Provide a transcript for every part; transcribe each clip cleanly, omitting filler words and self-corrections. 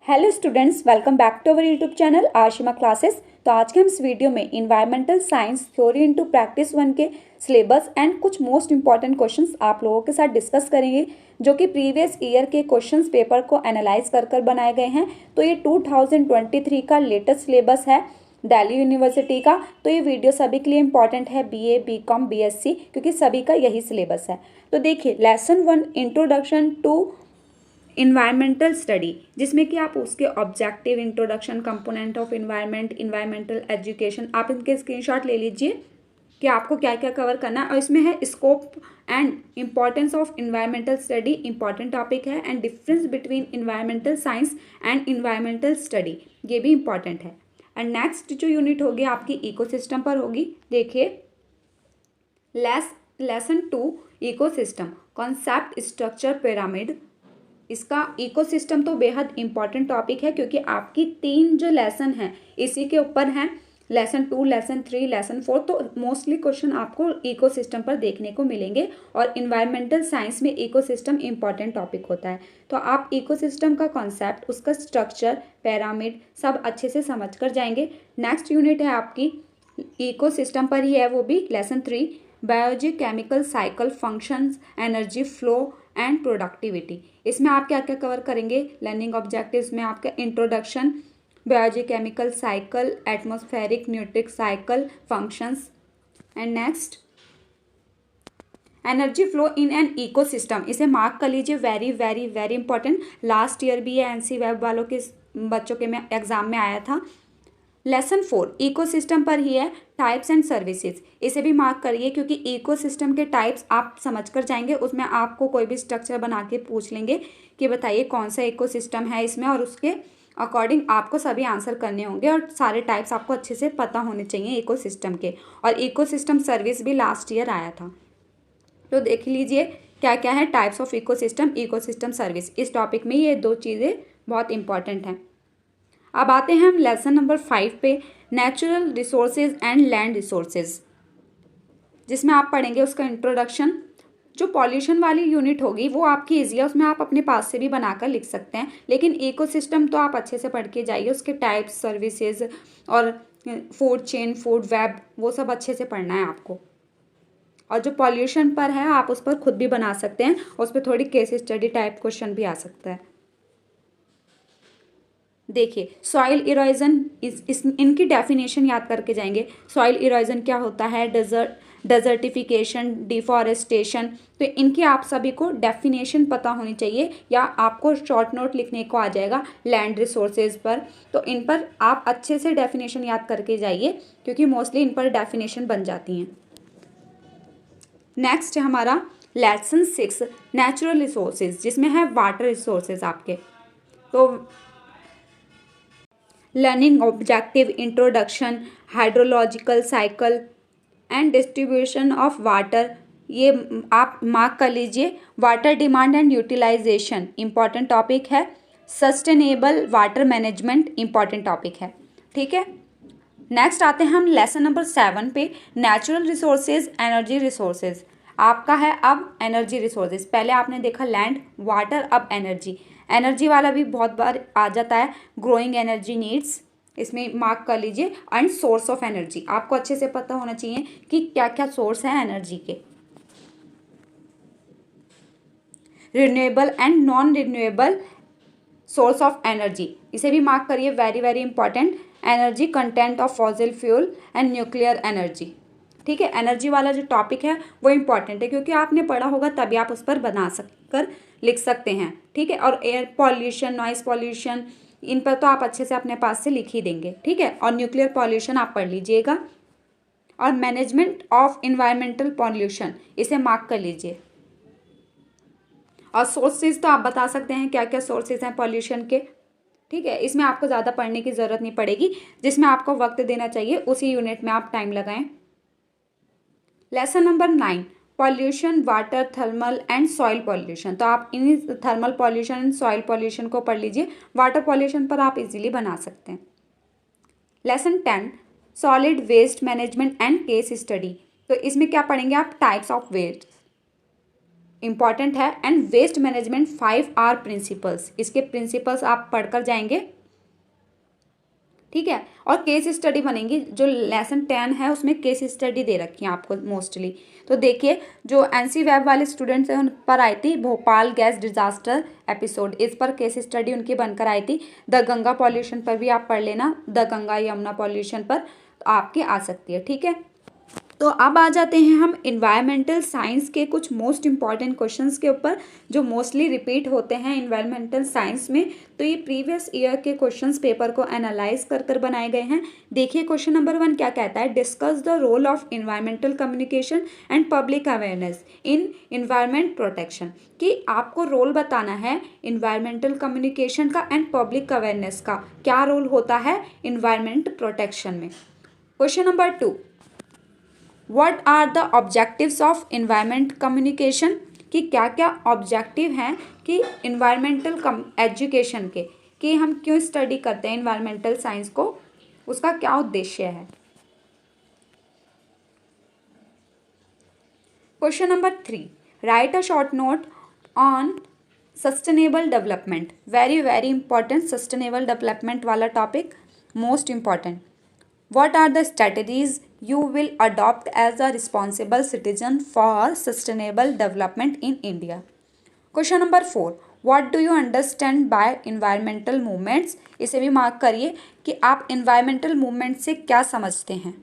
Hello students, welcome back to our YouTube channel Ashima classes. तो आज के हम इस वीडियो में environmental science theory into practice 1 के सिलेबस एंड कुछ मोस्ट इंपॉर्टेंट क्वेश्चंस आप लोगों के साथ डिस्कस करेंगे, जो कि प्रीवियस ईयर के क्वेश्चंस पेपर को एनालाइज कर बनाए गए हैं। तो ये 2023 का लेटेस्ट सिलेबस है दिल्ली यूनिवर्सिटी का। तो ये वीडियो सभी के लिए इंपॉर्टेंट है, बीए, बीकॉम, बीएससी, क्योंकि सभी का यही सिलेबस है। तो देखिए, lesson 1 introduction to environmental study, जिसमें कि आप उसके objective, introduction, component of environment, environmental education, आप इनके स्क्रीनशॉट ले लीजिए कि आपको क्या क्या कवर करना है। और इसमें है scope and importance of environmental study, important topic है, and difference between environmental science and environmental study, ये भी इंपॉर्टेंट है। एंड नेक्स्ट जो यूनिट होगी आपकी इकोसिस्टम पर होगी। देखिए, lesson 2 ecosystem, concept, structure, pyramid. इसका इकोसिस्टम तो बेहद इंपॉर्टेंट टॉपिक है, क्योंकि आपकी 3 जो लेसन हैं इसी के ऊपर हैं, लेसन 2, लेसन 3, लेसन 4। तो मोस्टली क्वेश्चन आपको इकोसिस्टम पर देखने को मिलेंगे, और इन्वायरमेंटल साइंस में इकोसिस्टम इंपॉर्टेंट टॉपिक होता है। तो आप इकोसिस्टम का कॉन्सेप्ट, उसका स्ट्रक्चर, पिरामिड सब अच्छे से समझ कर जाएंगे। नेक्स्ट यूनिट है आपकी इकोसिस्टम पर ही है, वो भी lesson 3, biology, chemical cycle, functions, energy flow and productivity. इसमें आप क्या क्या कवर करेंगे? लर्निंग ऑब्जेक्टिव्स में आपका introduction, biology, chemical cycle, atmospheric Nutrich cycle, functions, and next energy flow in an ecosystem. इसे मार्क कर लीजिए, very very very important. Last year भी ये एनसी वेब वालों के बच्चों के में एग्जाम में आया था। लेसन 4 इकोसिस्टम पर ही है, टाइप्स एंड सर्विसेज। इसे भी मार्क करिए, क्योंकि इकोसिस्टम के टाइप्स आप समझ कर जाएंगे। उसमें आपको कोई भी स्ट्रक्चर बना के पूछ लेंगे कि बताइए कौन सा इकोसिस्टम है इसमें, और उसके अकॉर्डिंग आपको सभी आंसर करने होंगे, और सारे टाइप्स आपको अच्छे से पता होने चाहिए इकोसिस्टम के। और इकोसिस्टम सर्विस भी लास्ट ईयर आया था। तो देख लीजिए क्या क्या है types of ecosystem, ecosystem service. इस टॉपिक में ये 2 चीज़ें बहुत इंपॉर्टेंट हैं। अब आते हैं हम लेसन नंबर 5 पे, natural resources and land resources, जिसमें आप पढ़ेंगे उसका इंट्रोडक्शन। जो पॉल्यूशन वाली यूनिट होगी वो आपकी ईजी है, उसमें आप अपने पास से भी बनाकर लिख सकते हैं, लेकिन इकोसिस्टम तो आप अच्छे से पढ़ के जाइए। उसके टाइप्स, सर्विसेज और फूड चेन, फूड वेब, वो सब अच्छे से पढ़ना है आपको। और जो पॉल्यूशन पर है आप उस पर खुद भी बना सकते हैं, उस पर थोड़ी केस स्टडी टाइप क्वेश्चन भी आ सकता है। देखिए, सॉइल इरोजन, इनकी डेफिनेशन याद करके जाएंगे। सॉइल इरोजन क्या होता है, डेजर्टिफिकेशन, डिफॉरेस्टेशन। तो इनकी आप सभी को डेफिनेशन पता होनी चाहिए, या आपको शॉर्ट नोट लिखने को आ जाएगा लैंड रिसोर्सेज पर। तो इन पर आप अच्छे से डेफिनेशन याद करके जाइए, क्योंकि मोस्टली इन पर डेफिनेशन बन जाती हैं। नेक्स्ट है हमारा लेसन 6 नेचुरल रिसोर्सेज, जिसमें है वाटर रिसोर्सेज आपके। तो learning objective, introduction, hydrological cycle and distribution of water, ये आप मार्क कर लीजिए। Water demand and utilisation important topic है। Sustainable water management important topic है, ठीक है। नेक्स्ट आते हैं हम लेसन नंबर 7 पे, नेचुरल रिसोर्सेज, एनर्जी रिसोर्सेज। आपका है अब एनर्जी रिसोर्सेज। पहले आपने देखा लैंड, वाटर, अब एनर्जी। एनर्जी वाला भी बहुत बार आ जाता है, ग्रोइंग एनर्जी नीड्स, इसमें मार्क कर लीजिए। एंड सोर्स ऑफ एनर्जी, आपको अच्छे से पता होना चाहिए कि क्या क्या सोर्स है एनर्जी के। Renewable and non renewable source of energy, इसे भी मार्क करिए, very very important. Energy content of fossil fuel and nuclear energy, ठीक है। एनर्जी वाला जो टॉपिक है वो इंपॉर्टेंट है, क्योंकि आपने पढ़ा होगा तभी आप उस पर बना कर लिख सकते हैं, ठीक है। और एयर पॉल्यूशन, नॉइस पॉल्यूशन, इन पर तो आप अच्छे से अपने पास से लिख ही देंगे, ठीक है। और न्यूक्लियर पॉल्यूशन आप पढ़ लीजिएगा। और मैनेजमेंट ऑफ इन्वायरमेंटल पॉल्यूशन, इसे मार्क कर लीजिए। और सोर्सेज तो आप बता सकते हैं क्या क्या सोर्सेज हैं पॉल्यूशन के, ठीक है। इसमें आपको ज़्यादा पढ़ने की ज़रूरत नहीं पड़ेगी, जिसमें आपको वक्त देना चाहिए उसी यूनिट में आप टाइम लगाएं। Lesson number 9 pollution, water, thermal and soil pollution. तो आप in thermal pollution and soil pollution को पढ़ लीजिए। वाटर पॉल्यूशन पर आप इजीली बना सकते हैं। Lesson 10 solid waste management and case study. तो इसमें क्या पढ़ेंगे आप? Types of waste. इंपॉर्टेंट है। And waste management 5R principles, इसके प्रिंसिपल्स आप पढ़कर जाएंगे, ठीक है। और केस स्टडी बनेंगी, जो लेसन 10 है उसमें केस स्टडी दे रखी है आपको मोस्टली। तो देखिए जो एनसी वेब वाले स्टूडेंट्स हैं उन पर आई थी भोपाल गैस डिजास्टर एपिसोड, इस पर केस स्टडी उनकी बनकर आई थी। द गंगा पॉल्यूशन पर भी आप पढ़ लेना, द गंगा यमुना पॉल्यूशन पर आपकी आ सकती है, ठीक है। तो अब आ जाते हैं हम इन्वायरमेंटल साइंस के कुछ मोस्ट इंपॉर्टेंट क्वेश्चंस के ऊपर, जो मोस्टली रिपीट होते हैं इन्वायरमेंटल साइंस में। तो ये प्रीवियस ईयर के क्वेश्चंस पेपर को एनालाइज कर कर बनाए गए हैं। देखिए क्वेश्चन नंबर 1 क्या कहता है, discuss the role of environmental communication and public awareness in environment protection, कि आपको रोल बताना है इन्वायरमेंटल कम्युनिकेशन का एंड पब्लिक अवेयरनेस का, क्या रोल होता है इन्वायरमेंट प्रोटेक्शन में। Question number 2, What are the objectives of environment communication, कि क्या क्या ऑब्जेक्टिव हैं कि इन्वायरमेंटल एजुकेशन के, कि हम क्यों स्टडी करते हैं इन्वायरमेंटल साइंस को, उसका क्या उद्देश्य है। Question number 3, write a short note on sustainable development, very very important, sustainable development वाला topic most important. What are the strategies you will adopt as a responsible citizen for sustainable development in India? Question number 4, what do you understand by environmental movements? इसे भी mark करिए कि आप environmental movement से क्या समझते हैं।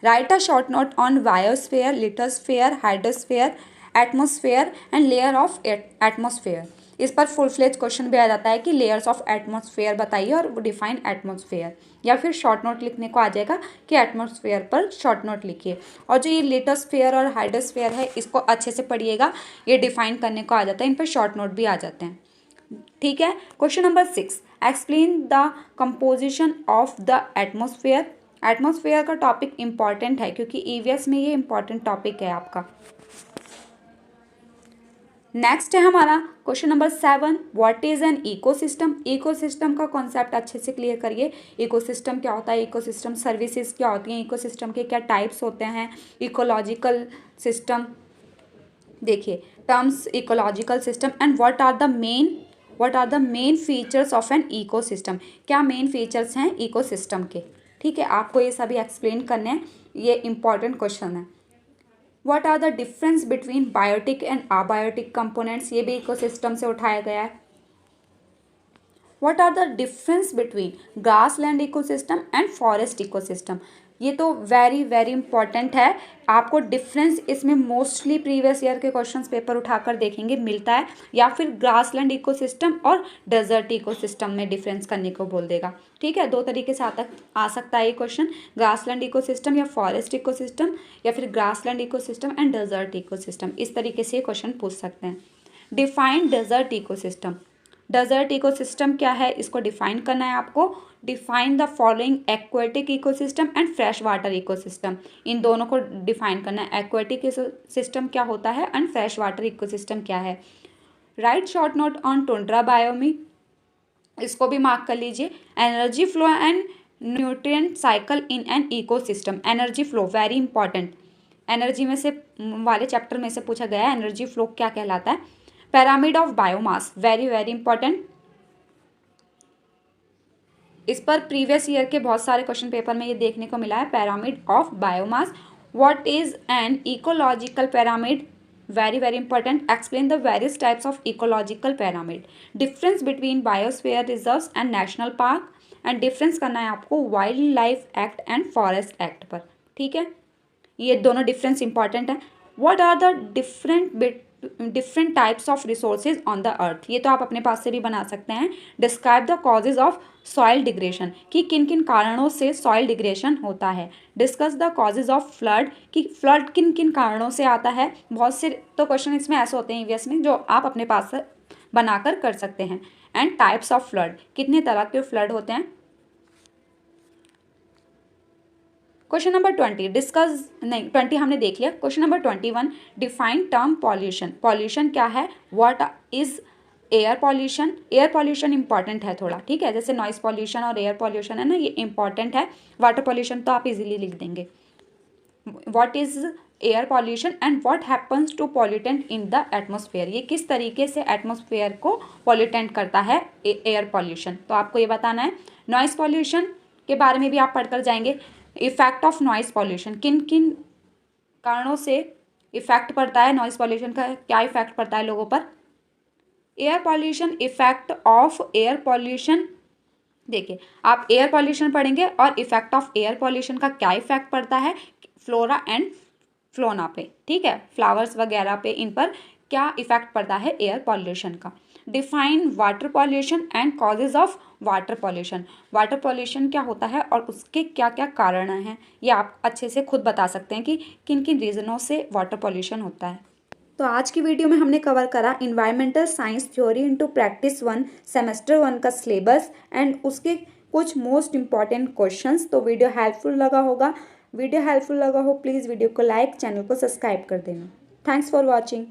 Write a short note on biosphere, lithosphere, hydrosphere, atmosphere and layer of atmosphere. इस पर फुल फ्लेज क्वेश्चन भी आ जाता है कि लेयर्स ऑफ एटमॉस्फेयर बताइए और डिफाइन एटमॉस्फेयर, या फिर शॉर्ट नोट लिखने को आ जाएगा कि एटमॉस्फेयर पर शॉर्ट नोट लिखिए। और जो ये लिथोस्फेयर और हाइड्रोस्फेयर है इसको अच्छे से पढ़िएगा, ये डिफाइन करने को आ जाता है, इन पर शॉर्ट नोट भी आ जाते हैं, ठीक है। Question number 6, explain the composition of the atmosphere. Atmosphere का टॉपिक इंपॉर्टेंट है क्योंकि ईवीएस में ये इंपॉर्टेंट टॉपिक है आपका। नेक्स्ट है हमारा question number 7, what is an ecosystem. Ecosystem का कॉन्सेप्ट अच्छे से क्लियर करिए, इकोसिस्टम क्या होता है, इकोसिस्टम सर्विसेज क्या होती हैं, इकोसिस्टम के क्या टाइप्स होते हैं, इकोलॉजिकल सिस्टम, देखिए terms ecological system and what are the main features of an ecosystem, क्या मेन फीचर्स हैं इकोसिस्टम के, ठीक है। आपको ये सभी एक्सप्लेन करने हैं, ये इंपॉर्टेंट क्वेश्चन है। What are the difference between biotic and abiotic components, ये भी इकोसिस्टम से उठाया गया है। What are the difference between grassland ecosystem and forest ecosystem, ये तो वेरी वेरी इंपॉर्टेंट है, आपको डिफरेंस इसमें मोस्टली प्रीवियस ईयर के क्वेश्चंस पेपर उठाकर देखेंगे मिलता है, या फिर ग्रासलैंड इकोसिस्टम और डेजर्ट इकोसिस्टम में डिफरेंस करने को बोल देगा, ठीक है। दो तरीके से आ सकता है ये क्वेश्चन, ग्रासलैंड इकोसिस्टम या फॉरेस्ट इकोसिस्टम, या फिर grassland ecosystem and desert ecosystem, इस तरीके से क्वेश्चन पूछ सकते हैं। Define desert ecosystem, desert ecosystem क्या है इसको डिफाइन करना है आपको। Define the following aquatic ecosystem and fresh water ecosystem, इन दोनों को डिफाइन करना है, एक्वेटिक सिस्टम क्या होता है एंड फ्रेश वाटर इकोसिस्टम क्या है। Right short note on tundra बायोमी, इसको भी मार्क कर लीजिए। Energy flow and nutrient cycle in an ecosystem, energy flow very important, energy में से वाले चैप्टर में से पूछा गया है एनर्जी फ्लो क्या कहलाता है। Pyramid of biomass very very important, इस पर प्रीवियस ईयर के बहुत सारे क्वेश्चन पेपर में ये देखने को मिला है, pyramid of biomass. What is an ecological pyramid, very very important, explain the various types of ecological pyramid, difference between biosphere reserves and national park, and difference करना है आपको wildlife act and forest act पर, ठीक है। ये दोनों difference important है। What are the different types of resources on the earth, ये तो आप अपने पास से भी बना सकते हैं। Describe the causes of soil digression, कि किन किन कारणों से सॉइल डिग्रेशन होता है। Discuss the causes of flood, कि फ्लड किन किन कारणों से आता है। बहुत से तो क्वेश्चन इसमें ऐसे होते हैं ईवीएस में जो आप अपने पास से बनाकर कर सकते हैं। एंड टाइप्स ऑफ फ्लड, कितने तरह के फ्लड होते हैं। क्वेश्चन नंबर 20 हमने देख लिया। Question number 21, define term pollution, pollution क्या है, what is air pollution. Air pollution important है थोड़ा, ठीक है, जैसे नॉइस पॉल्यूशन और एयर पॉल्यूशन है ना, ये इंपॉर्टेंट है। वाटर पॉल्यूशन तो आप इजीली लिख देंगे। What is air pollution and what happens to pollutant in the atmosphere, ये किस तरीके से एटमॉस्फेयर को पॉल्यूटेंट करता है एयर पॉल्यूशन, तो आपको ये बताना है। नॉइस पॉल्यूशन के बारे में भी आप पढ़कर जाएंगे। इफेक्ट ऑफ नॉइस पॉल्यूशन, किन किन कारणों से इफेक्ट पड़ता है नॉइस पॉल्यूशन का, क्या इफेक्ट पड़ता है लोगों पर। Air pollution, effect of air pollution, देखिए आप एयर पॉल्यूशन पढ़ेंगे और इफेक्ट ऑफ एयर पॉल्यूशन का क्या इफेक्ट पड़ता है फ्लोरा एंड फ्लोना पे, ठीक है, फ्लावर्स वगैरह पे, इन पर क्या इफेक्ट पड़ता है एयर पॉल्यूशन का। Define water pollution and causes of water pollution, water pollution क्या होता है और उसके क्या क्या कारण हैं, ये आप अच्छे से खुद बता सकते हैं कि किन किन रीज़नों से वाटर पॉल्यूशन होता है। तो आज की वीडियो में हमने कवर करा environmental science theory into practice 1 semester 1 का सिलेबस एंड उसके कुछ मोस्ट इंपॉर्टेंट क्वेश्चंस। तो वीडियो हेल्पफुल लगा होगा, वीडियो हेल्पफुल लगा हो प्लीज़ वीडियो को लाइक, चैनल को सब्सक्राइब कर देना। Thanks for watching.